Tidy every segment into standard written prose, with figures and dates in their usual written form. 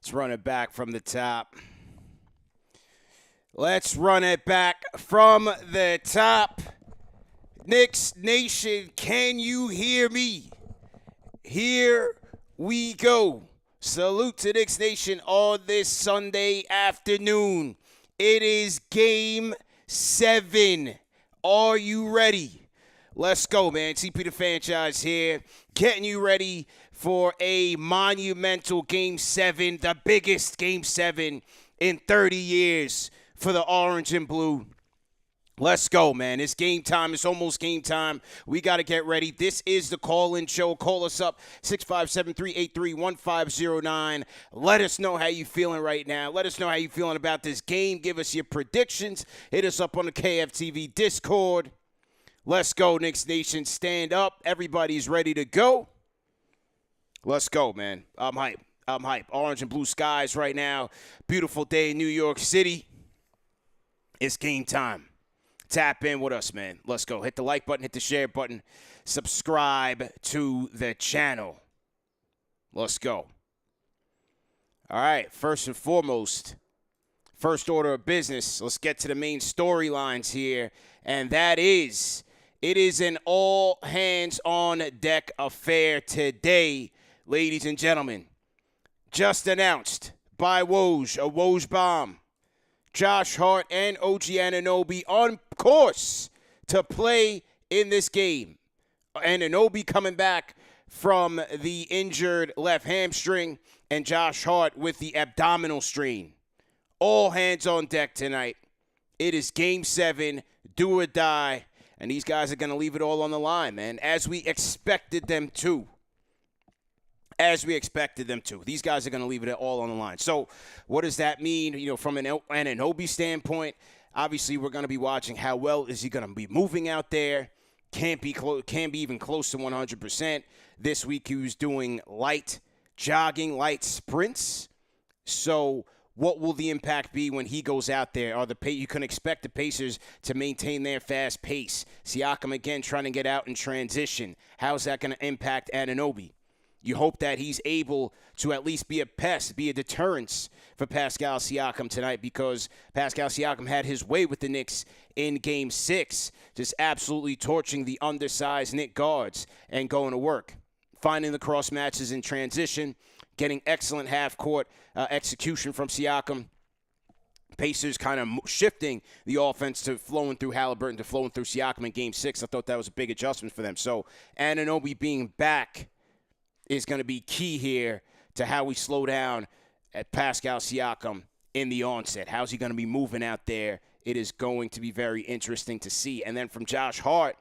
Let's run it back from the top. Let's run it back from the top. Knicks Nation, can you hear me? Here we go. Salute to Knicks Nation on this Sunday afternoon. It is Game 7. Are you ready? Let's go, man. TP the franchise here, getting you ready for a monumental Game 7, the biggest Game 7 in 30 years for the orange and blue. Let's go, man. It's game time. It's almost game time. We got to get ready. This is the call-in show. Call us up, 657-383-1509. Let us know how you feeling right now. Let us know how you feeling about this game. Give us your predictions. Hit us up on the KFTV Discord. Let's go, Knicks Nation. Stand up. Everybody's ready to go. Let's go, man. I'm hype. Orange and blue skies right now. Beautiful day in New York City. It's game time. Tap in with us, man. Let's go. Hit the like button, hit the share button, subscribe to the channel. Let's go. All right, first and foremost, first order of business, let's get to the main storylines here, and that is, it is an all-hands-on-deck affair today, ladies and gentlemen. Just announced by Woj, a Woj bomb. Josh Hart and OG Anunoby on course to play in this game. Anunoby coming back from the injured left hamstring, and Josh Hart with the abdominal strain. All hands on deck tonight. It is Game 7, do or die, and these guys are going to leave it all on the line, man, as we expected them to. These guys are going to leave it all on the line. So what does that mean, from an Anunoby standpoint? Obviously, we're going to be watching how well is he going to be moving out there. Can't be even close to 100%. This week he was doing light jogging, light sprints. So what will the impact be when he goes out there? You can expect the Pacers to maintain their fast pace. Siakam, again, trying to get out in transition. How's that going to impact Anunoby? You hope that he's able to at least be a pest, be a deterrence for Pascal Siakam tonight, because Pascal Siakam had his way with the Knicks in Game 6, just absolutely torching the undersized Knicks guards and going to work, finding the cross matches in transition, getting excellent half-court execution from Siakam. Pacers kind of shifting the offense to flowing through Halliburton to flowing through Siakam in Game 6. I thought that was a big adjustment for them. So Anunoby being back is going to be key here to how we slow down at Pascal Siakam in the onset. How's he going to be moving out there? It is going to be very interesting to see. And then from Josh Hart,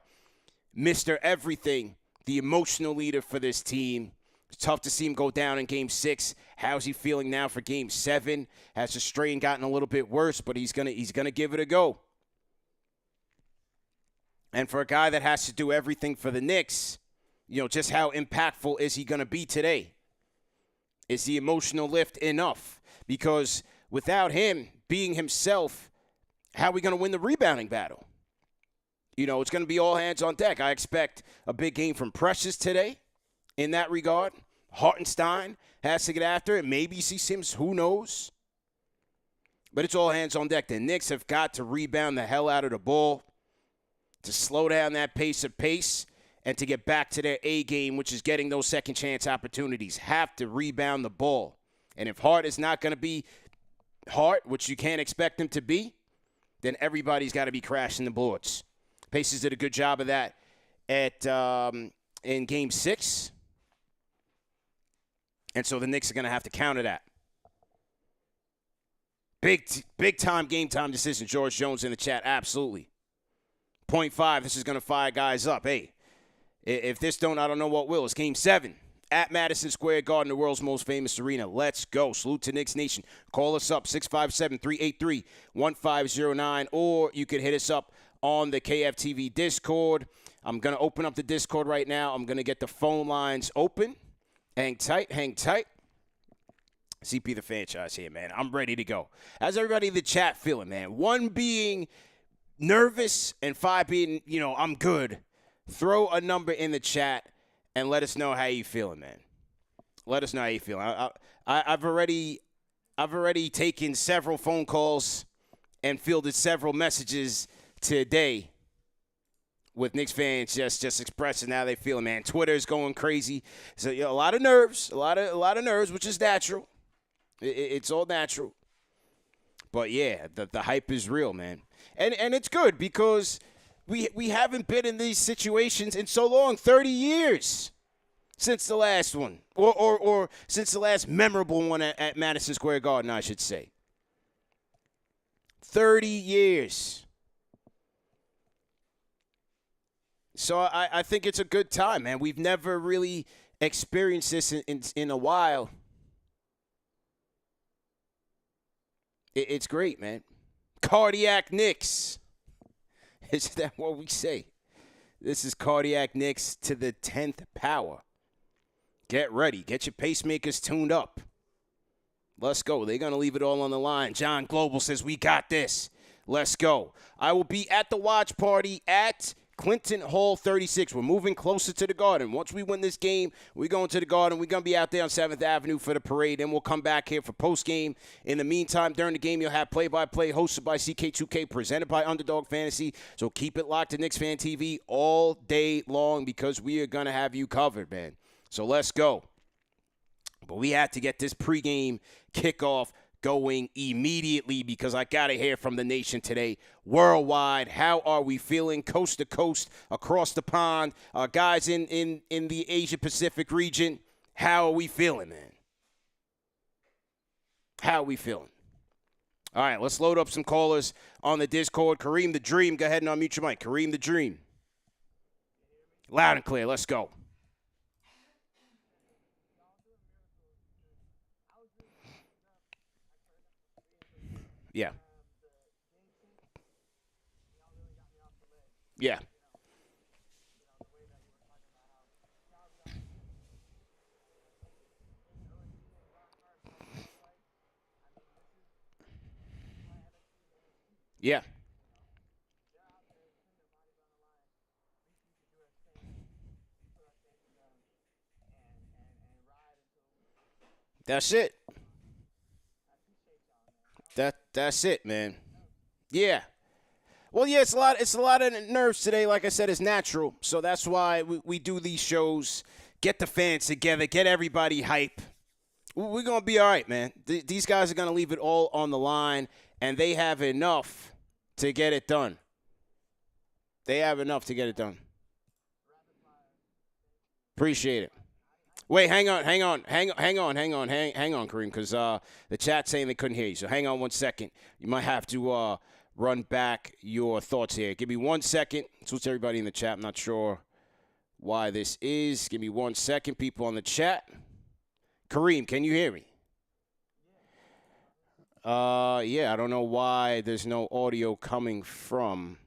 Mr. Everything, the emotional leader for this team. It's tough to see him go down in Game 6. How's he feeling now for Game 7? Has the strain gotten a little bit worse, but he's gonna give it a go. And for a guy that has to do everything for the Knicks, just how impactful is he going to be today? Is the emotional lift enough? Because without him being himself, how are we going to win the rebounding battle? It's going to be all hands on deck. I expect a big game from Precious today in that regard. Hartenstein has to get after it. Maybe see Sims, who knows? But it's all hands on deck. The Knicks have got to rebound the hell out of the ball to slow down that pace of pace, and to get back to their A game, which is getting those second chance opportunities. Have to rebound the ball. And if Hart is not going to be Hart, which you can't expect him to be, then everybody's got to be crashing the boards. Pacers did a good job of that in Game 6. And so the Knicks are going to have to counter that. Big time, game time decision. George Jones in the chat, absolutely. 0.5, this is going to fire guys up. Hey. If this don't, I don't know what will. It's Game 7 at Madison Square Garden, the world's most famous arena. Let's go. Salute to Knicks Nation. Call us up, 657-383-1509, or you can hit us up on the KFTV Discord. I'm going to open up the Discord right now. I'm going to get the phone lines open. Hang tight. CP the franchise here, man. I'm ready to go. How's everybody in the chat feeling, man? 1 being nervous and 5 being, I'm good. Throw a number in the chat and let us know how you feeling, man. Let us know how you feeling. I've already I've already taken several phone calls and fielded several messages today with Knicks fans just expressing how they feel. Man, Twitter's going crazy. So a lot of nerves, a lot of nerves, which is natural. It's all natural. But yeah, the hype is real, man, and it's good because we haven't been in these situations in so long, 30 years since the last one, or since the last memorable one at Madison Square Garden, I should say. 30 years. So I think it's a good time, man. We've never really experienced this in a while. It's great, man. Cardiac Knicks. Is that what we say? This is Cardiac Knicks to the 10th power. Get ready. Get your pacemakers tuned up. Let's go. They're going to leave it all on the line. John Global says, we got this. Let's go. I will be at the watch party at Clinton Hall 36. We're moving closer to the Garden. Once we win this game, we're going to the Garden. We're going to be out there on 7th Avenue for the parade. Then we'll come back here for postgame. In the meantime, during the game, you'll have play-by-play hosted by CK2K, presented by Underdog Fantasy. So keep it locked to KnicksFanTV all day long because we are going to have you covered, man. So let's go. But we had to get this pregame kickoff going immediately because I got to hear from the nation today. Worldwide, how are we feeling? Coast to coast, across the pond, guys in the Asia-Pacific region, how are we feeling, man? How are we feeling? All right, let's load up some callers on the Discord. Kareem the Dream, go ahead and unmute your mic. Kareem the Dream. Loud and clear, let's go. Yeah. Yeah. Yeah. That's it. That's it, man. Yeah. Well, yeah, it's a lot of nerves today. Like I said, it's natural. So that's why we do these shows, get the fans together, get everybody hype. We're going to be all right, man. These guys are going to leave it all on the line, and they have enough to get it done. They have enough to get it done. Appreciate it. Wait, hang on, Kareem, because the chat's saying they couldn't hear you. So hang on 1 second. You might have to run back your thoughts here. Give me 1 second. Switch everybody in the chat. I'm not sure why this is. Give me 1 second, people on the chat. Kareem, can you hear me? Yeah, I don't know why there's no audio coming from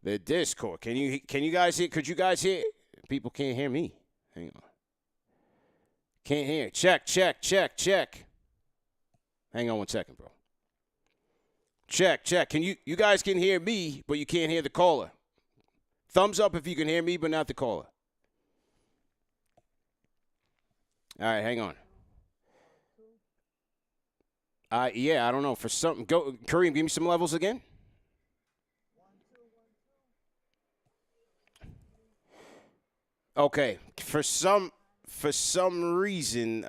the Discord. Can you guys hear? Could you guys hear? People can't hear me. Hang on. Can't hear. Check. Hang on 1 second, bro. Check. Can you guys can hear me, but you can't hear the caller. Thumbs up if you can hear me, but not the caller. All right, hang on. Yeah, I don't know. For something, go Kareem, give me some levels again. Okay, for some reason,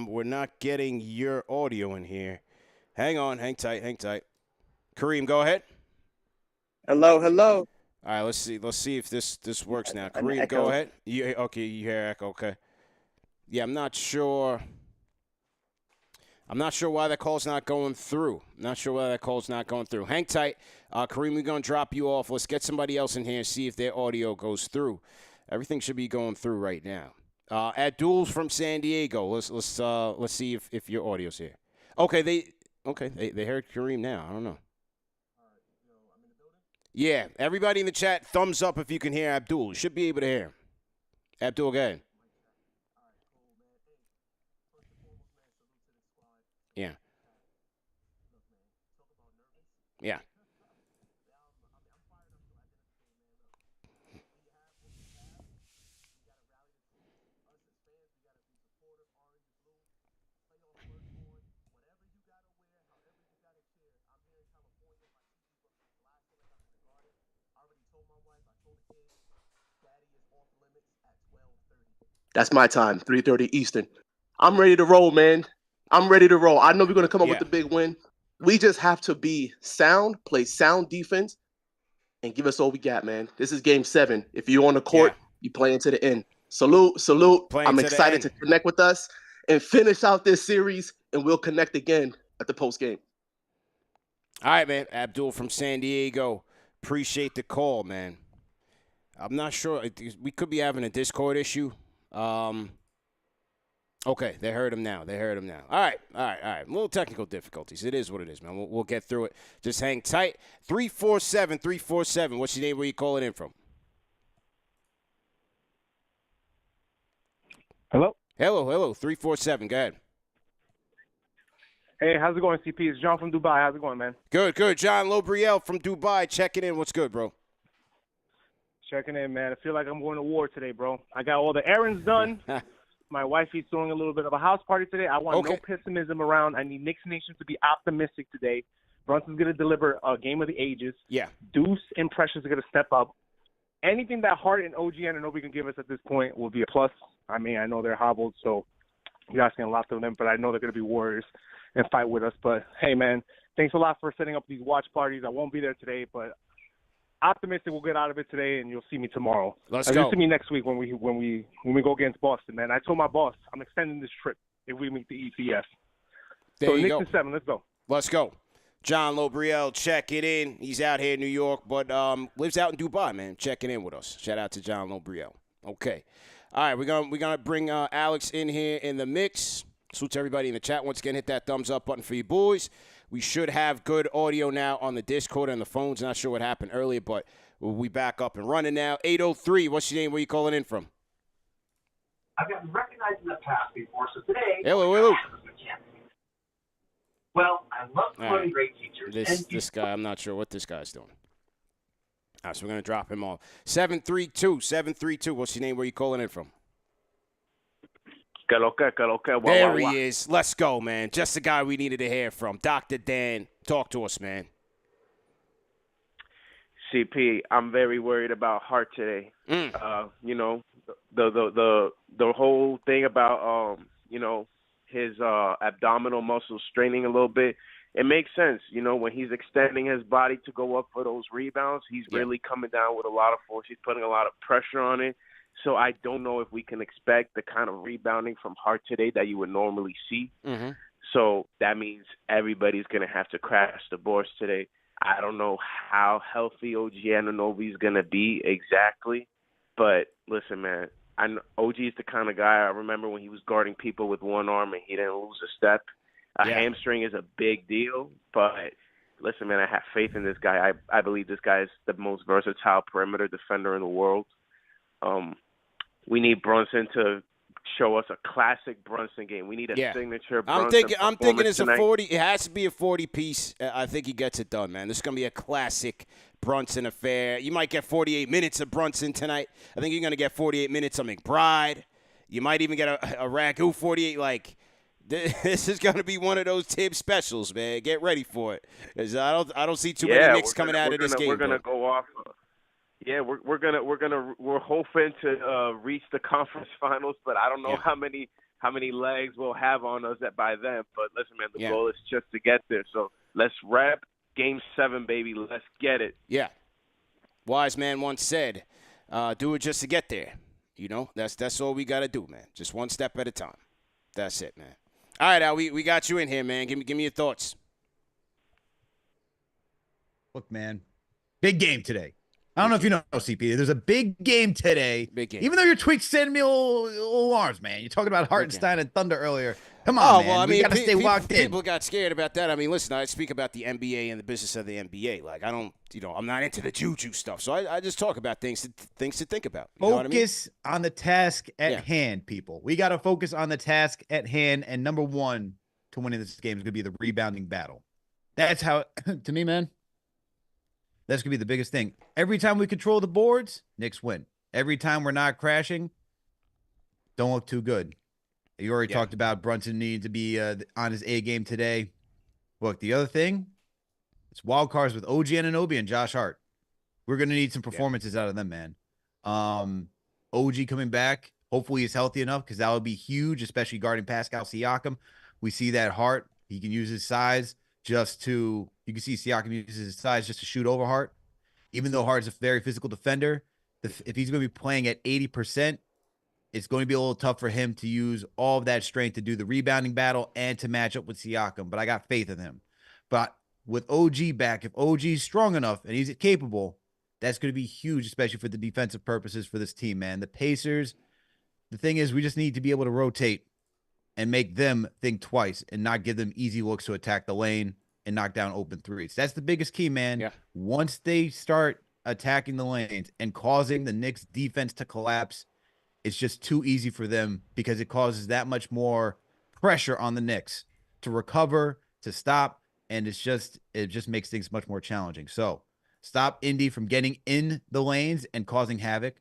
we're not getting your audio in here. Hang on, hang tight. Kareem, go ahead. Hello. All right, let's see if this works now. Kareem, go ahead. You hear echo? Okay. Yeah, I'm not sure why that call's not going through. Hang tight. Kareem, we're going to drop you off. Let's get somebody else in here and see if their audio goes through. Everything should be going through right now. Abdul's from San Diego. Let's see if your audio's here. Okay, they heard Kareem now. I don't know. Yeah, everybody in the chat, thumbs up if you can hear Abdul. You should be able to hear him. Abdul, go ahead. Yeah. Yeah. That's my time, 3:30 Eastern. I'm ready to roll, man. I'm ready to roll. I know we're going to come up with the big win. We just have to be sound, play sound defense, and give us all we got, man. This is game 7. If you're on the court, you play into the end. Salute. I'm excited to connect with us and finish out this series, and we'll connect again at the post game. All right, man. Abdul from San Diego. Appreciate the call, man. I'm not sure. We could be having a Discord issue. Okay, they heard him now. All right. A little technical difficulties. It is what it is, man. We'll get through it. Just hang tight. 347-347. What's your name? Where you calling in from? Hello? Hello. 347. Go ahead. Hey, how's it going, CP? It's John from Dubai. How's it going, man? Good. John Lobriel from Dubai checking in. What's good, bro? Checking in, man. I feel like I'm going to war today, bro. I got all the errands done. My wifey's throwing a little bit of a house party today. I want no pessimism around. I need Knicks Nation to be optimistic today. Brunson's going to deliver a game of the ages. Yeah. Deuce and Precious are going to step up. Anything that Hart and OG Anunoby can give us at this point will be a plus. I mean, I know they're hobbled, so you're asking a lot of them, but I know they're going to be warriors and fight with us. But, hey, man, thanks a lot for setting up these watch parties. I won't be there today, but optimistic we'll get out of it today, and you'll see me tomorrow. Let's go. You'll see me next week when we go against Boston, man. I told my boss I'm extending this trip if we meet the ECS. There you go. Knicks 7, let's go. Let's go. John Lobriel, check it in. He's out here in New York, but lives out in Dubai, man. Checking in with us. Shout out to John Lobriel. Okay. All right, we're gonna bring Alex in here in the mix. Salute to everybody in the chat. Once again, hit that thumbs up button for you boys. We should have good audio now on the Discord and the phones. Not sure what happened earlier, but we back up and running now. 803, what's your name? Where you calling in from? I've gotten recognized in the past before, so today. Hello. Well, I love promoting great teachers. This guy, I'm not sure what this guy's doing. All right, so we're going to drop him off. 732. What's your name? Where you calling in from? There he is. Let's go, man. Just the guy we needed to hear from. Dr. Dan, talk to us, man. CP, I'm very worried about Hart today. You know, the whole thing about his abdominal muscles straining a little bit. It makes sense, you know, when he's extending his body to go up for those rebounds, he's really coming down with a lot of force. He's putting a lot of pressure on it. So I don't know if we can expect the kind of rebounding from Hart today that you would normally see. Mm-hmm. So that means everybody's going to have to crash the boards today. I don't know how healthy OG Anunoby is going to be exactly. But listen, man, OG is the kind of guy I remember when he was guarding people with one arm and he didn't lose a step. A hamstring is a big deal, but listen, man, I have faith in this guy. I believe this guy is the most versatile perimeter defender in the world. We need Brunson to show us a classic Brunson game. We need a signature Brunson. I'm thinking it's tonight. A 40. It has to be a 40-piece. I think he gets it done, man. This is going to be a classic Brunson affair. You might get 48 minutes of Brunson tonight. I think you're going to get 48 minutes of McBride. You might even get a Ragu 48. Like, this is going to be one of those Tibbs specials, man. Get ready for it. I don't see too many Knicks coming out of this game. We're going to go off. We're hoping to reach the conference finals, but I don't know how many legs we'll have on us by then. But listen, man, the goal is just to get there. So let's wrap Game 7, baby. Let's get it. Yeah. Wise man once said, "Do it just to get there." You know, that's all we got to do, man. Just one step at a time. That's it, man. All right, Al, we got you in here, man. Give me your thoughts. Look, man, big game today. I don't know if you know, CP. There's a big game today. Big game. Even though your tweets send me alarms, man. You talked about Hartenstein and Thunder earlier. Come on, man. Well, I mean, we got to stay locked in. People got scared about that. I mean, listen, I speak about the NBA and the business of the NBA. Like, I don't, I'm not into the juju stuff. So I just talk about things to think about. You know what I mean? Focus on the task at hand, people. We got to focus on the task at hand. And number one to winning this game is going to be the rebounding battle. That's how, to me, man. That's going to be the biggest thing. Every time we control the boards, Knicks win. Every time we're not crashing, don't look too good. You already talked about Brunson needing to be on his A game today. Look, the other thing, it's wild cards with OG Anunoby and Josh Hart. we're going to need some performances out of them, man. OG coming back. Hopefully he's healthy enough because that would be huge, especially guarding Pascal Siakam. We see that Hart. He can use his size you can see Siakam uses his size just to shoot over Hart. Even though Hart's a very physical defender, if he's going to be playing at 80%, it's going to be a little tough for him to use all of that strength to do the rebounding battle and to match up with Siakam. But I got faith in him. But with OG back, if OG's strong enough and he's capable, that's going to be huge, especially for the defensive purposes for this team, man. The Pacers, the thing is, we just need to be able to rotate and make them think twice and not give them easy looks to attack the lane and knock down open threes. That's the biggest key, man. Yeah. Once they start attacking the lanes and causing the Knicks defense to collapse, it's just too easy for them because it causes that much more pressure on the Knicks to recover, to stop, and it just makes things much more challenging. So stop Indy from getting in the lanes and causing havoc.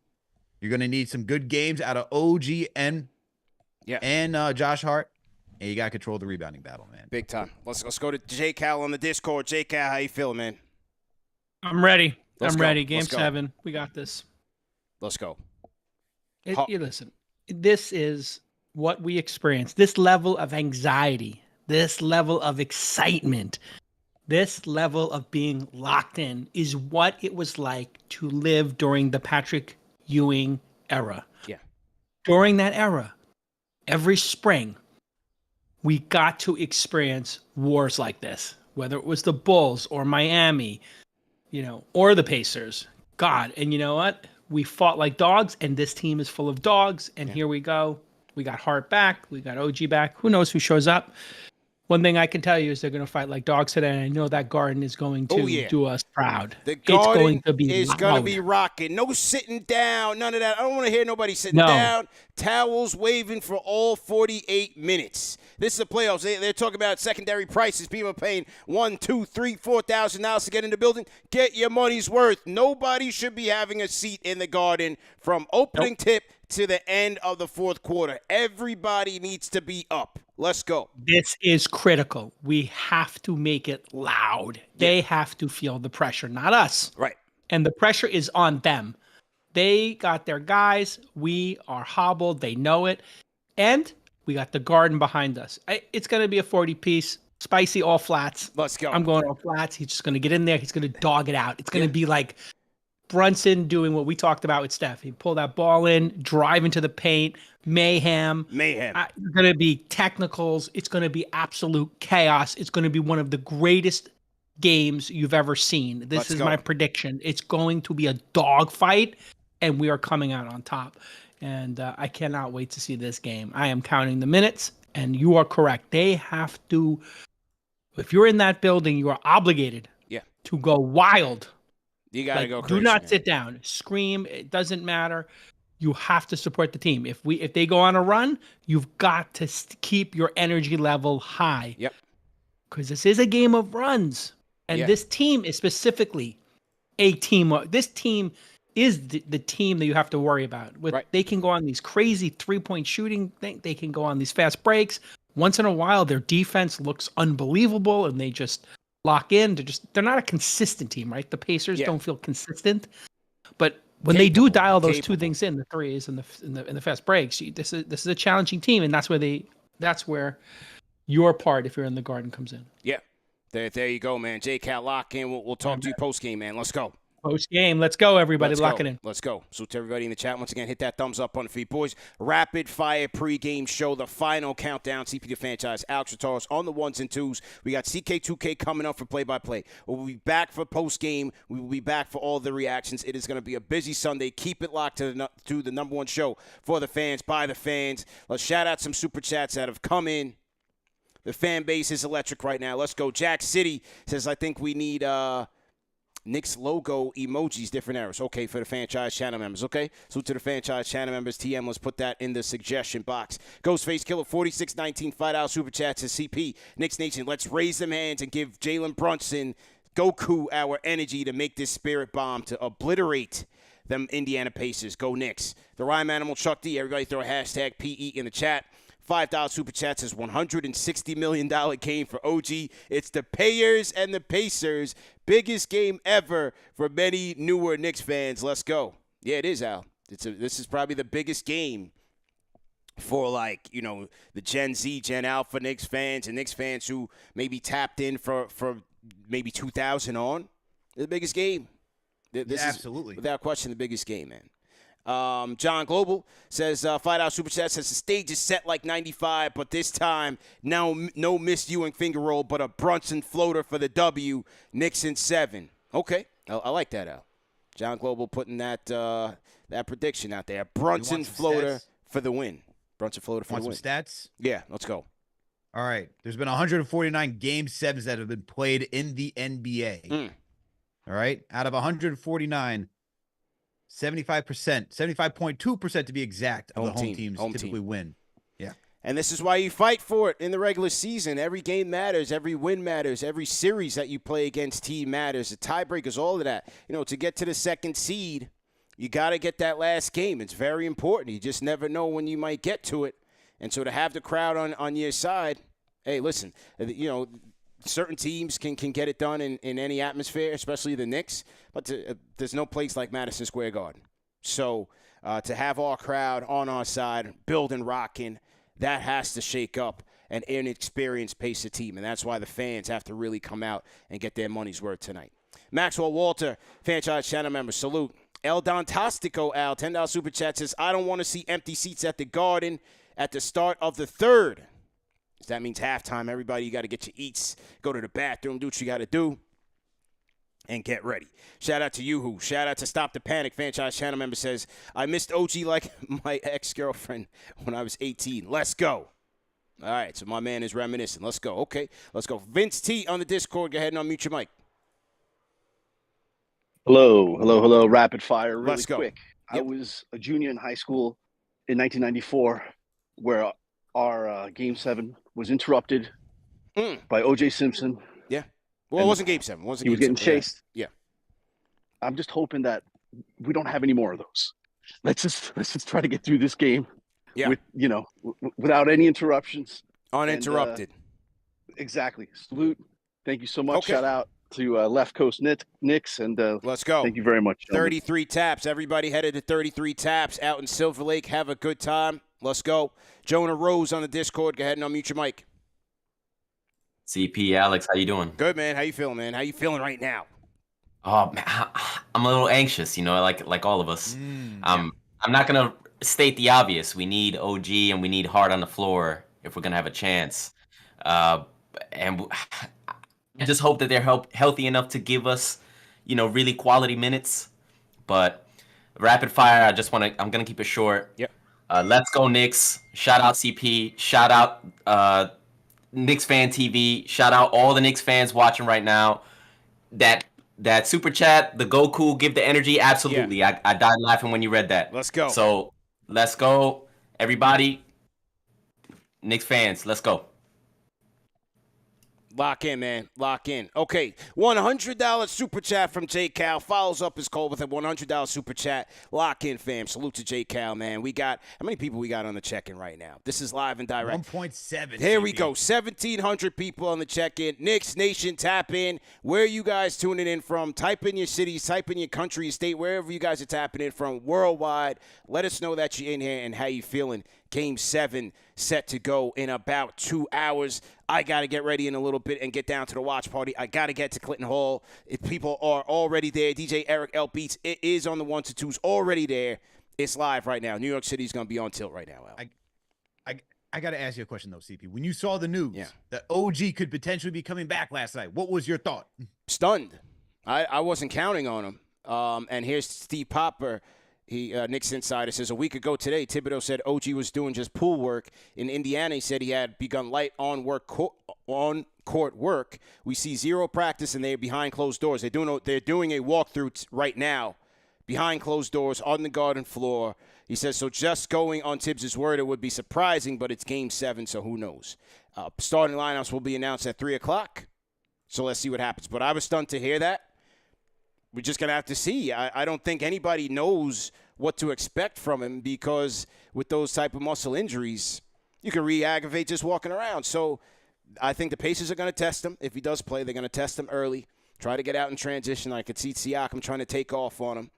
You're going to need some good games out of OG and Josh Hart, and you got to control the rebounding battle, man. Big time. Let's go to J. Cal on the Discord. J. Cal, how you feeling, man? I'm ready. Let's I'm go. ready. Game Let's go. 7. We got this. Let's go. Listen, this is what we experience. This level of anxiety, this level of excitement, this level of being locked in is what it was like to live during the Patrick Ewing era. Yeah. During that era, every spring, we got to experience wars like this, whether it was the Bulls or Miami, or the Pacers. God, and you know what? We fought like dogs, and this team is full of dogs, and here we go. We got Hart back. We got OG back. Who knows who shows up? One thing I can tell you is they're going to fight like dogs today, and I know that Garden is going to do us proud. The Garden going to be is going to be rocking. No sitting down, none of that. I don't want to hear nobody sitting down. Towels waving for all 48 minutes. This is the playoffs. They're talking about secondary prices. People are paying $1,000, $2,000, $3,000, $4,000 to get in the building. Get your money's worth. Nobody should be having a seat in the Garden from opening tip to the end of the fourth quarter. Everybody needs to be up. Let's go. This is critical. We have to make it loud. They have to feel the pressure, not us. Right. And the pressure is on them. They got their guys. We are hobbled. They know it. And we got the Garden behind us. It's going to be a 40-piece, spicy all flats. Let's go. I'm going all flats. He's just going to get in there. He's going to dog it out. It's going to be like Brunson doing what we talked about with Steph. He pull that ball in, drive into the paint, mayhem. It's going to be technicals. It's going to be absolute chaos. It's going to be one of the greatest games you've ever seen. This is my prediction. It's going to be a dogfight, and we are coming out on top. And I cannot wait to see this game. I am counting the minutes, and you are correct. They have to, if you're in that building, you are obligated to go wild. You got to go crazy. Do not sit down. Scream. It doesn't matter. You have to support the team. If they go on a run, you've got to keep your energy level high. Yep. Because this is a game of runs. And this team is specifically a team. This team is the team that you have to worry about. They can go on these crazy three-point shooting thing. They can go on these fast breaks. Once in a while, their defense looks unbelievable, and they just lock in. They're not a consistent team, right? The Pacers don't feel consistent, but when they do dial those two things in, the threes and the fast breaks, this is a challenging team, and that's where your part, if you're in the Garden, comes in. Yeah, there you go, man. J. Cal, lock in. We'll talk to you post game, man. Let's go. Post game. Let's go, everybody. Lock it in. Let's go. So to everybody in the chat, once again, hit that thumbs up on the feed. Boys, rapid fire pregame show, the final countdown. CP the franchise, Alex Ratarz on the ones and twos. We got CK2K coming up for play-by-play. We'll be back for post-game. We will be back for all the reactions. It is going to be a busy Sunday. Keep it locked to the number one show for the fans, by the fans. Let's shout out some super chats that have come in. The fan base is electric right now. Let's go. Jack City says, I think we need Knicks logo emojis, different errors. Okay, for the franchise channel members. Okay, so to the franchise channel members, TM, let's put that in the suggestion box. Ghostface Killer 4619 $5 super chat to CP. Knicks Nation, let's raise them hands and give Jalen Brunson, Goku, our energy to make this spirit bomb to obliterate them Indiana Pacers. Go Knicks. The Rhyme Animal Chuck D. Everybody throw a hashtag PE in the chat. $5 Super Chat says $160 million game for OG. It's the Payers and the Pacers. Biggest game ever for many newer Knicks fans. Let's go. Yeah, it is, Al. This is probably the biggest game for, like, you know, the Gen Z, Gen Alpha Knicks fans and Knicks fans who maybe tapped in for maybe 2000 on. The biggest game. This absolutely. is, without question, the biggest game, man. John Global says, $5 Super Chat says the stage is set like 95, but this time, now no Miss Ewing finger roll, but a Brunson floater for the W. Knicks in 7. Okay, I like that, Al. John Global putting that prediction out there. Brunson floater for the win. Brunson floater for the win. Want some stats? Yeah, let's go. All right. There's been 149 Game 7s that have been played in the NBA. All right. Out of 149, 75%, 75.2% to be exact, of the home teams typically win. Yeah. And this is why you fight for it in the regular season. Every game matters. Every win matters. Every series that you play against team matters. The tiebreakers, all of that. You know, to get to the second seed, you got to get that last game. It's very important. You just never know when you might get to it. And so to have the crowd on your side, hey, listen, you know, certain teams can get it done in any atmosphere, especially the Knicks. But there's no place like Madison Square Garden. So to have our crowd on our side, building, rocking, that has to shake up an inexperienced Pacer team. And that's why the fans have to really come out and get their money's worth tonight. Maxwell Walter, franchise channel member, salute. El Dontastico, Al, $10 Super Chat says, I don't want to see empty seats at the Garden at the start of the third. That means halftime. Everybody, you got to get your eats, go to the bathroom, do what you got to do, and get ready. Shout out to Yoo-Hoo. Shout out to Stop the Panic. Franchise channel member says, I missed OG like my ex-girlfriend when I was 18. Let's go. All right, so my man is reminiscing. Let's go. Okay, let's go. Vince T on the Discord. Go ahead and unmute your mic. Hello. Rapid fire, really Let's go. quick. Yep. I was a junior in high school in 1994 where our Game 7 was interrupted by O.J. Simpson. Yeah. Well, it wasn't Game 7. It wasn't he was Game getting 7, chased. Yeah. I'm just hoping that we don't have any more of those. Let's just try to get through this game with, you know, without any interruptions. Uninterrupted. Exactly. Salute. Thank you so much. Okay. Shout out to Left Coast Knicks, and let's go. Thank you very much. 33 taps. Everybody headed to 33 taps out in Silver Lake. Have a good time. Let's go. Jonah Rose on the Discord. Go ahead and unmute your mic. CP, Alex, how you doing? Good, man. How you feeling, man? How you feeling right now? Oh, man, I'm a little anxious, you know, like all of us. I'm not going to state the obvious. We need OG and we need Hart on the floor if we're going to have a chance. And I just hope that they're healthy enough to give us, you know, really quality minutes. But rapid fire, I'm going to keep it short. Yep. Let's go Knicks. Shout out CP. Shout out KnicksFanTV. Shout out all the Knicks fans watching right now. That super chat, the Goku, give the energy. Absolutely. Yeah. I died laughing when you read that. Let's go. So let's go. Everybody, Knicks fans, let's go. Lock in, man. Lock in. Okay, $100 super chat from J. Cal. Follows up his call with a $100 super chat. Lock in, fam. Salute to J. Cal, man. We got, how many people we got on the check-in right now? This is live and direct. 1.7. Here we go. 1,700 people on the check-in. Knicks Nation, tap in. Where are you guys tuning in from? Type in your cities, type in your country, state, wherever you guys are tapping in from worldwide. Let us know that you're in here and how you feeling. Game 7 set to go in about 2 hours. I got to get ready in a little bit and get down to the watch party. I got to get to Clinton Hall. If people are already there, DJ Eric L. Beats, it is on the 1s to 2s already there. It's live right now. New York City's going to be on tilt right now, Al. I got to ask you a question, though, CP. When you saw the news that OG could potentially be coming back last night, what was your thought? Stunned. I wasn't counting on him. And here's Steve Popper. Knicks Insider says, a week ago today, Thibodeau said OG was doing just pool work. In Indiana, he said he had begun light on-court work. We see zero practice, and they're behind closed doors. They're doing a walkthrough right now, behind closed doors, on the Garden floor. He says, so just going on Tibbs' word, it would be surprising, but it's Game 7, so who knows. Starting lineups will be announced at 3 o'clock, so let's see what happens. But I was stunned to hear that. We're just going to have to see. I don't think anybody knows what to expect from him because with those type of muscle injuries, you can re-aggravate just walking around. So I think the Pacers are going to test him. If he does play, they're going to test him early, try to get out in transition. I could see Siakam trying to take off on him.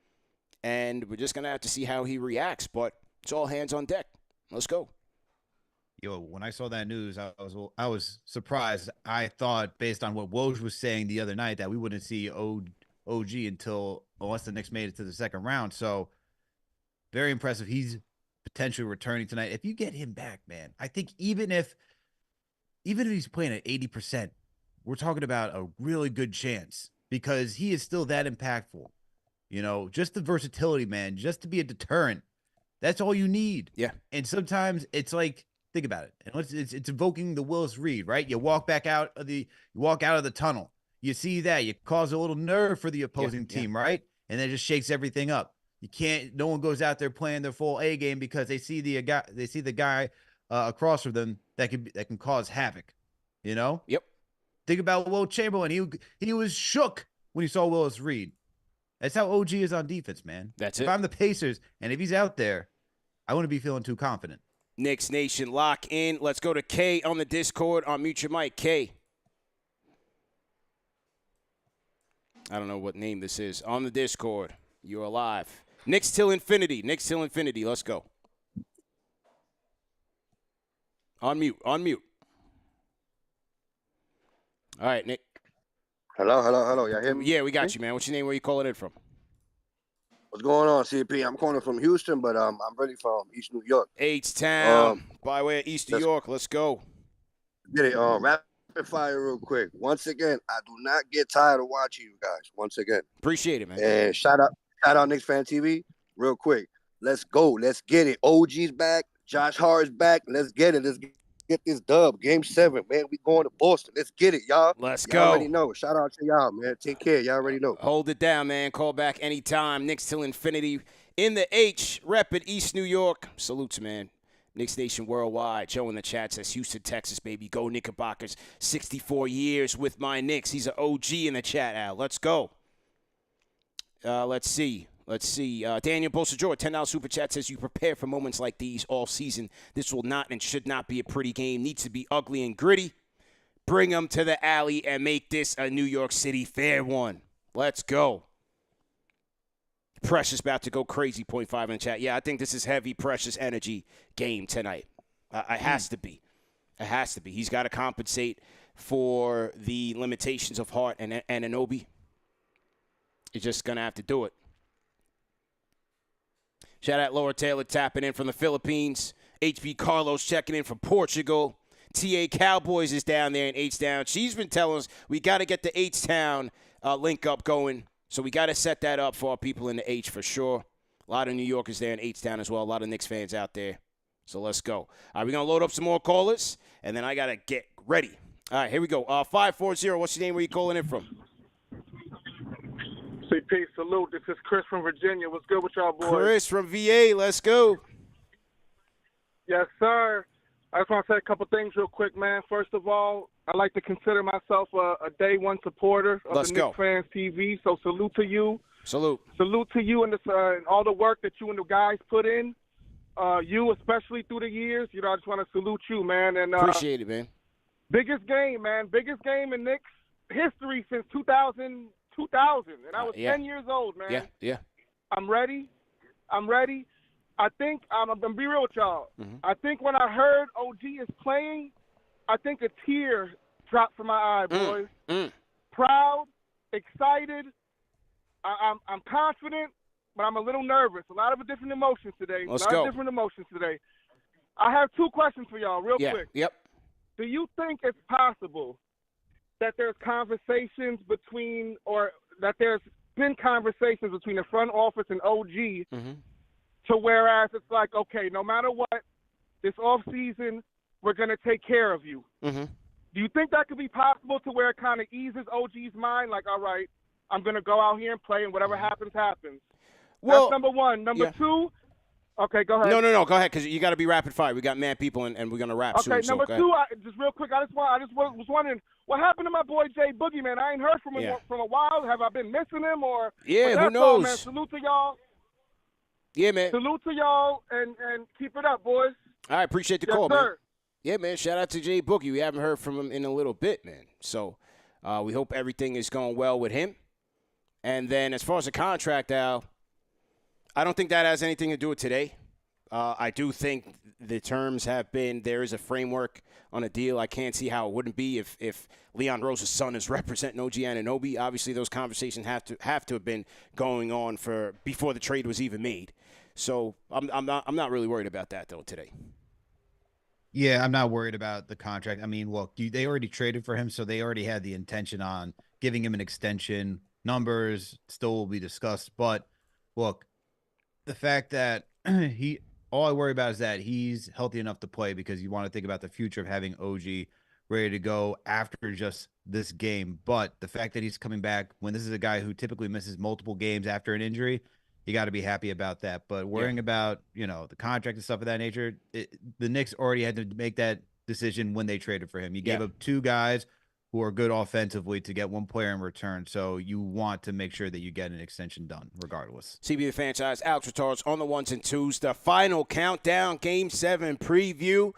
And we're just going to have to see how he reacts. But it's all hands on deck. Let's go. Yo, when I saw that news, I was surprised. I thought, based on what Woj was saying the other night, that we wouldn't see OG unless the Knicks made it to the second round. So very impressive. He's potentially returning tonight. If you get him back, man, I think even if he's playing at 80%, we're talking about a really good chance because he is still that impactful. You know, just the versatility, man, just to be a deterrent. That's all you need. Yeah. And sometimes it's like, think about it. And it's evoking the Willis Reed, right? You walk out of the tunnel. You see that. You cause a little nerve for the opposing team, right? And then it just shakes everything up. No one goes out there playing their full A game because they see the guy across from them that can cause havoc. You know? Yep. Think about Will Chamberlain. He was shook when he saw Willis Reed. That's how OG is on defense, man. That's If I'm the Pacers and if he's out there, I wouldn't be feeling too confident. Knicks Nation, lock in. Let's go to K on the Discord. Unmute your mic, K. I don't know what name this is. On the Discord, you're alive. Knicks till infinity. Knicks till infinity. Let's go. On mute. All right, Nick. Hello. Y'all hear me? Yeah, we got you, man. What's your name? Where you calling in from? What's going on, CP? I'm calling from Houston, but I'm really from East New York. H-Town, by way of East New York. Let's go. Get it. Rapid fire real quick. Once again, I do not get tired of watching you guys. Once again. Appreciate it, man. And shout out KnicksFanTV real quick. Let's go. Let's get it. OG's back. Josh Hart's back. Let's get it. Let's get this dub. Game 7, man. We going to Boston. Let's get it, y'all. Let's y'all go. already know. Shout out to y'all, man. Take care. Y'all already know. Hold it down, man. Call back anytime. Knicks till infinity. In the H, rep at East New York. Salutes, man. Knicks Nation worldwide. Joe in the chat says Houston, Texas, baby. Go Knickerbockers. 64 years with my Knicks. He's an OG in the chat, Al. Let's go. Let's see. Daniel Bolsa-George, $10 super chat says you prepare for moments like these all season. This will not and should not be a pretty game. Needs to be ugly and gritty. Bring them to the alley and make this a New York City fair one. Let's go. Precious about to go crazy, 0.5 in the chat. Yeah, I think this is heavy, Precious energy game tonight. It has to be. It has to be. He's got to compensate for the limitations of Hart and Anunoby. He's just going to have to do it. Shout out Laura Taylor tapping in from the Philippines. HB Carlos checking in from Portugal. TA Cowboys is down there in H-Town. She's been telling us we got to get the H-Town link up going. So we got to set that up for our people in the H for sure. A lot of New Yorkers there in H-Town as well. A lot of Knicks fans out there. So let's go. All right, we're going to load up some more callers, and then I got to get ready. All right, here we go. 540, what's your name? Where you calling in from? CP, salute. This is Chris from Virginia. What's good with y'all, boys? Chris from VA. Let's go. Yes, sir. I just want to say a couple things real quick, man. First of all, I like to consider myself a day one supporter of the KnicksFanTV, so salute to you. Salute to you and all the work that you and the guys put in. You, especially through the years. You know, I just want to salute you, man. And appreciate it, man. Biggest game, man. Biggest game in Knicks history since 2000. And I was 10 years old, man. Yeah. I'm ready. I think I'm going to be real with y'all. Mm-hmm. I think when I heard OG is playing, I think a tear dropped from my eye, boys. Proud, excited. I'm confident, but I'm a little nervous. A lot of different emotions today. Let's go. I have two questions for y'all real quick. Yep. Do you think it's possible that there's conversations between the front office and OG to whereas it's like, okay, no matter what, this offseason, we're going to take care of you. Mm-hmm. Do you think that could be possible to where it kind of eases OG's mind? Like, all right, I'm going to go out here and play, and whatever happens, happens. Well, that's number one. Number two, okay, go ahead. No, go ahead, because you got to be rapid fire. We got mad people, and we're going to wrap soon. Okay, number two, just real quick, I just was wondering, what happened to my boy Jay Boogie, man? I ain't heard from him from a while. Have I been missing him? Who knows? All, man. Salute to y'all. Yeah, man. Salute to y'all, and keep it up, boys. All right, appreciate the call, sir. man. Yeah, man. Shout out to Jay Boogie. We haven't heard from him in a little bit, man. So we hope everything is going well with him. And then as far as the contract, Al, I don't think that has anything to do with today. I do think the terms have been, there is a framework on a deal. I can't see how it wouldn't be if Leon Rose's son is representing OG Anunoby. Obviously, those conversations have to have been going on before the trade was even made. So I'm not really worried about that though today. Yeah, I'm not worried about the contract. I mean, look, they already traded for him, so they already had the intention on giving him an extension. Numbers still will be discussed, but look, the fact that all I worry about is that he's healthy enough to play, because you want to think about the future of having OG ready to go after just this game. But the fact that he's coming back when this is a guy who typically misses multiple games after an injury, you got to be happy about that. But worrying about, the contract and stuff of that nature, the Knicks already had to make that decision when they traded for him. You gave up two guys who are good offensively to get one player in return. So you want to make sure that you get an extension done regardless. CB the Franchise, Alex Retards on the ones and twos. The final countdown, Game 7 preview.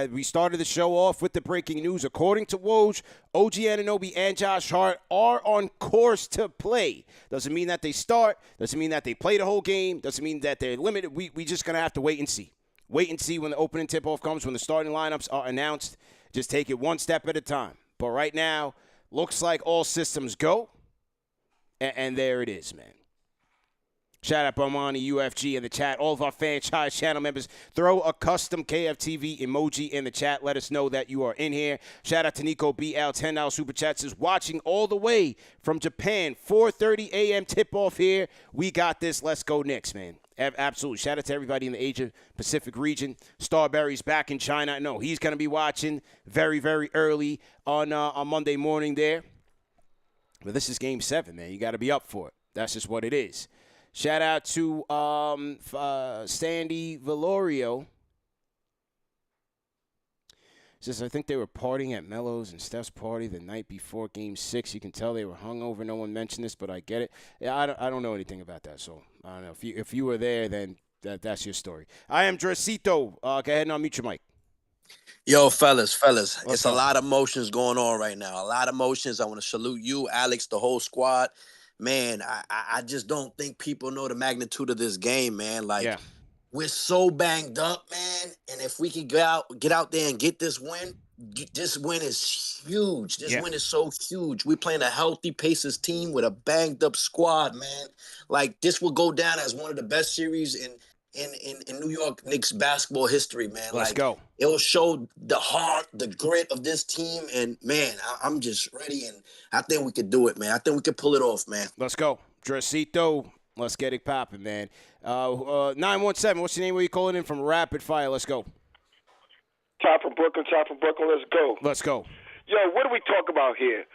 We started the show off with the breaking news. According to Woj, OG Anunoby and Josh Hart are on course to play. Doesn't mean that they start. Doesn't mean that they play the whole game. Doesn't mean that they're limited. We just going to have to wait and see. Wait and see when the opening tip-off comes, when the starting lineups are announced. Just take it one step at a time. But right now, looks like all systems go. And there it is, man. Shout out Bomani, UFG in the chat. All of our franchise channel members, throw a custom KFTV emoji in the chat. Let us know that you are in here. Shout out to Nico BL, $10 Super Chat, says watching all the way from Japan. 4:30 a.m. tip-off here. We got this. Let's go Knicks, man. Absolutely. Shout out to everybody in the Asia-Pacific region. Starberry's back in China. I know he's going to be watching very, very early on Monday morning there. But this is Game 7, man. You got to be up for it. That's just what it is. Shout out to Sandy Valorio. Says, I think they were partying at Melo's and Steph's party the night before Game 6. You can tell they were hungover. No one mentioned this, but I get it. Yeah, I don't know anything about that, so I don't know. If you were there, then that's your story. I am Dresito. Go ahead and unmute your mic. Yo, fellas, it's a lot of emotions going on right now. A lot of emotions. I want to salute you, Alex, the whole squad. Man, I just don't think people know the magnitude of this game, man. We're so banged up, man. And if we could get out there and get this win is huge. This win is so huge. We're playing a healthy Pacers team with a banged up squad, man. This will go down as one of the best series in New York Knicks basketball history, man. Let's go. It will show the heart, the grit of this team, and man, I'm just ready, and I think we could do it, man. I think we could pull it off, man. Let's go. Dresito, let's get it popping, man. 917, what's your name? Where you calling in from? Rapid Fire, let's go. Top from Brooklyn, let's go. Let's go. Yo, what do we talk about here?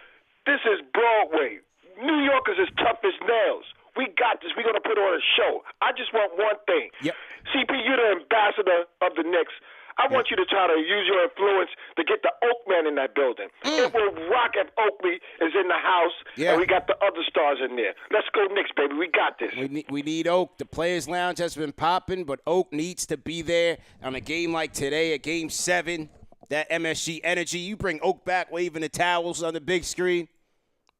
This is Broadway. New Yorkers is tough as nails. We got this. We're going to put on a show. I just want one thing. Yep. CP, you're the ambassador of the Knicks. I want you to try to use your influence to get the Oak Man in that building. It will rock if Oakley is in the house, and we got the other stars in there. Let's go Knicks, baby. We got this. We need Oak. The Players Lounge has been popping, but Oak needs to be there on a game like today, a Game 7. That MSG energy. You bring Oak back waving the towels on the big screen,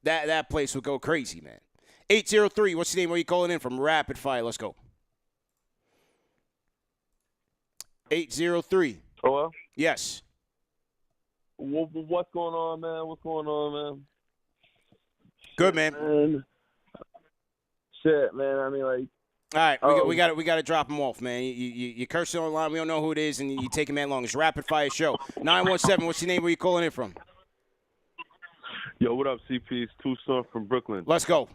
that place would go crazy, man. 803, what's your name? Where you calling in from? Rapid Fire. Let's go. 803. Hello? Yes. What's going on, man? What's going on, man? Good, man. Shit, man. I mean, like. All right, we got to drop him off, man. You curse it online. We don't know who it is, and you take him that long. It's a rapid fire show. 917. What's your name? Where you calling in from? Yo, what up, CP? It's Tucson from Brooklyn. Let's go.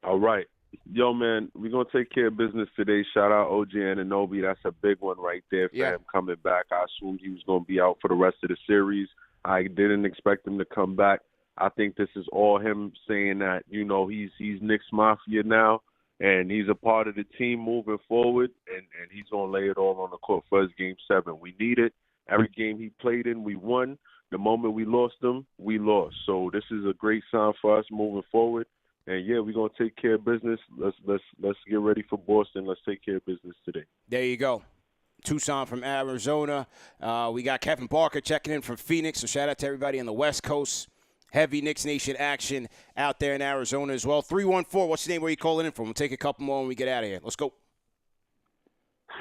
All right. Yo, man, we're going to take care of business today. Shout out OG Anunoby. That's a big one right there for him coming back. I assumed he was going to be out for the rest of the series. I didn't expect him to come back. I think this is all him saying that, he's Knicks Mafia now, and he's a part of the team moving forward, and he's going to lay it all on the court for his Game 7. We need it. Every game he played in, we won. The moment we lost him, we lost. So this is a great sign for us moving forward. And yeah, we're gonna take care of business. Let's get ready for Boston. Let's take care of business today. There you go. Tucson from Arizona. We got Kevin Barker checking in from Phoenix. So shout out to everybody on the West Coast. Heavy Knicks Nation action out there in Arizona as well. 314, what's your name? Where you calling in from? We'll take a couple more when we get out of here. Let's go.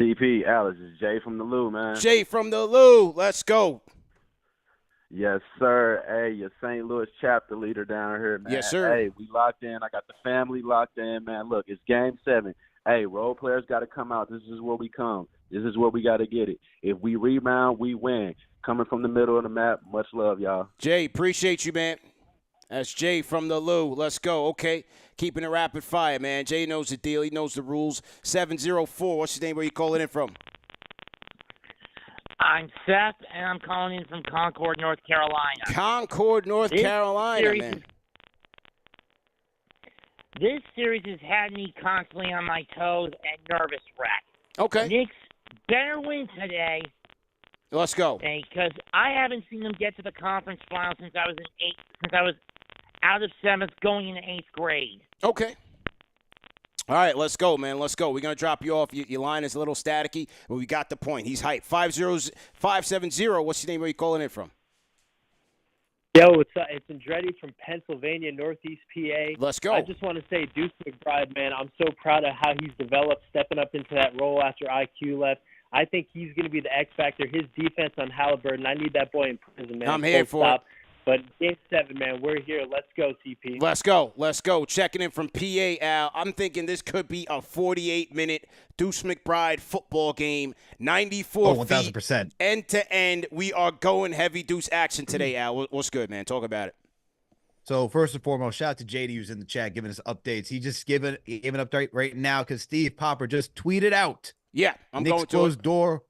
CP, Alex, it's Jay from the Lou, man. Jay from the Lou. Let's go. Yes, sir. Hey, your St. Louis chapter leader down here, man. Yes, sir. Hey, we locked in. I got the family locked in, man. Look, it's Game 7. Hey, role players got to come out. This is where we come. This is where we got to get it. If we rebound, we win. Coming from the middle of the map, much love, y'all. Jay, appreciate you, man. That's Jay from the Lou. Let's go. Okay, keeping it rapid fire, man. Jay knows the deal. He knows the rules. 704, what's your name? Where you calling in from? I'm Seth, and I'm calling in from Concord, North Carolina. Concord, North Carolina, man. This series has had me constantly on my toes and nervous wreck. Okay. Knicks better win today. Let's go. Because I haven't seen them get to the conference final since I was out of 7th going into 8th grade. Okay. All right, let's go, man. Let's go. We're going to drop you off. Your line is a little staticky, but we got the point. He's hyped. 570. What's your name? Where you calling in from? Yo, it's Andretti from Pennsylvania, Northeast PA. Let's go. I just want to say, Deuce McBride, man, I'm so proud of how he's developed, stepping up into that role after IQ left. I think he's going to be the X factor. His defense on Halliburton, I need that boy in prison, man. I'm here for it. But Game 7, man, we're here. Let's go, CP. Let's go. Let's go. Checking in from PA, Al. I'm thinking this could be a 48-minute Deuce McBride football game. 94 1,000%. End to end. We are going heavy Deuce action today, Al. What's good, man? Talk about it. So first and foremost, shout out to JD who's in the chat giving us updates. He just gave an update right now because Steve Popper just tweeted out. Yeah, I'm Knicks going to closed door.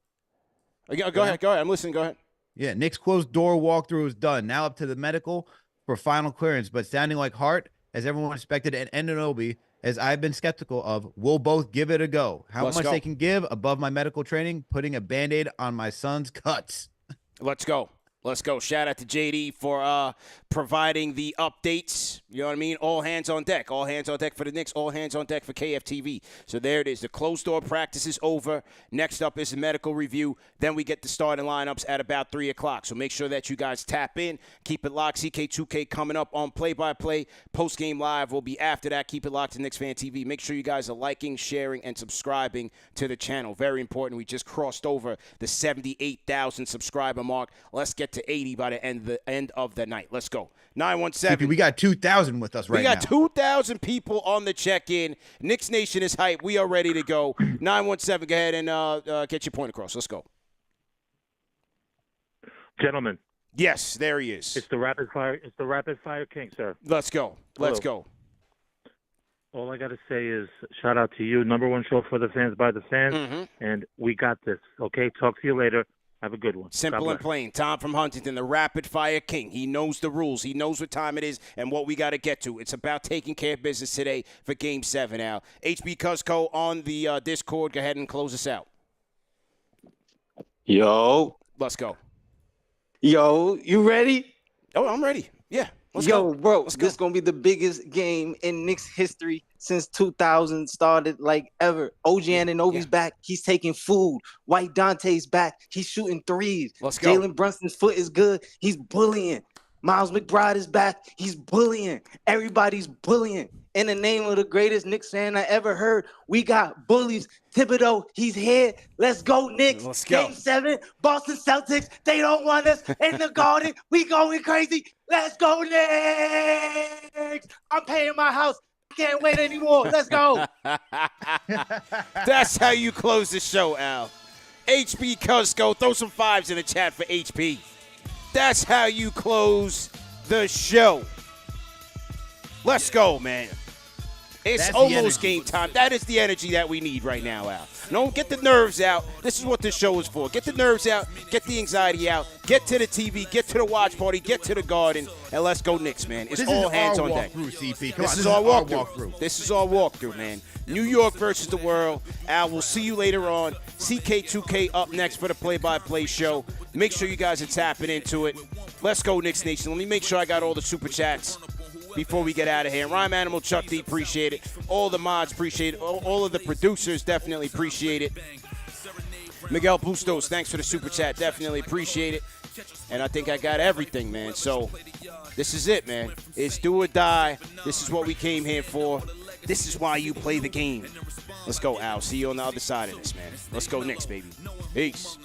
Go ahead. I'm listening. Go ahead. Yeah, Knicks closed door walkthrough is done. Now up to the medical for final clearance. But sounding like Hart, as everyone expected, and Anunoby, as I've been skeptical of, will both give it a go. How much they can give above my medical training, putting a Band-Aid on my son's cuts. Let's go. Let's go. Shout out to JD for providing the updates. You know what I mean? All hands on deck. All hands on deck for the Knicks. All hands on deck for KFTV. So there it is. The closed-door practice is over. Next up is a medical review. Then we get the starting lineups at about 3 o'clock. So make sure that you guys tap in. Keep it locked. CK2K coming up on play-by-play. Post-game live will be after that. Keep it locked to KnicksFanTV. Make sure you guys are liking, sharing, and subscribing to the channel. Very important. We just crossed over the 78,000 subscriber mark. Let's get to 80 by the end of the night. Let's go. 917. We got 2,000 with us right now. We got 2,000 people on the check-in. Knicks Nation is hyped. We are ready to go. 917, go ahead and get your point across. Let's go. Gentlemen. Yes, there he is. It's the rapid fire king, sir. Let's go. Let's go. All I got to say is shout out to you. Number one show for the fans by the fans. And we got this. Okay, talk to you later. Have a good one. Simple and plain. Tom from Huntington, the rapid fire king. He knows the rules. He knows what time it is and what we got to get to. It's about taking care of business today for Game 7 now. HB Cusco on the Discord. Go ahead and close us out. Yo. Let's go. Yo, you ready? Oh, I'm ready. Yeah. Let's go. Bro, this is going to be the biggest game in Knicks history since 2000 started, like ever. OG Anunoby's back. He's taking food. White Dante's back. He's shooting threes. Let's go. Jalen Brunson's foot is good. He's bullying. Miles McBride is back. He's bullying. Everybody's bullying. In the name of the greatest Knicks fan I ever heard, we got bullies. Thibodeau, he's here. Let's go, Knicks. Let's go. Game 7, Boston Celtics. They don't want us in the Garden. We going crazy. Let's go, Knicks. I'm paying my house. Can't wait anymore. Let's go. That's how you close the show, Al. HB Cusco, throw some fives in the chat for HP. That's how you close the show. Let's go, man. It's almost game time. That is the energy that we need right now, Al. Don't get the nerves out. This is what this show is for. Get the nerves out. Get the anxiety out. Get to the TV. Get to the watch party. Get to the Garden. And let's go Knicks, man. It's all hands on deck. This is our walkthrough. This is our walkthrough, man. New York versus the world. Al, we'll see you later on. CK2K up next for the play-by-play show. Make sure you guys are tapping into it. Let's go, Knicks Nation. Let me make sure I got all the super chats before we get out of here. Rhyme Animal, Chuck D, appreciate it. All the mods, appreciate it. All of the producers definitely appreciate it. Miguel Bustos, thanks for the super chat. Definitely appreciate it. And I think I got everything, man. So this is it, man. It's do or die. This is what we came here for. This is why you play the game. Let's go, Al. See you on the other side of this, man. Let's go Knicks, baby. Peace.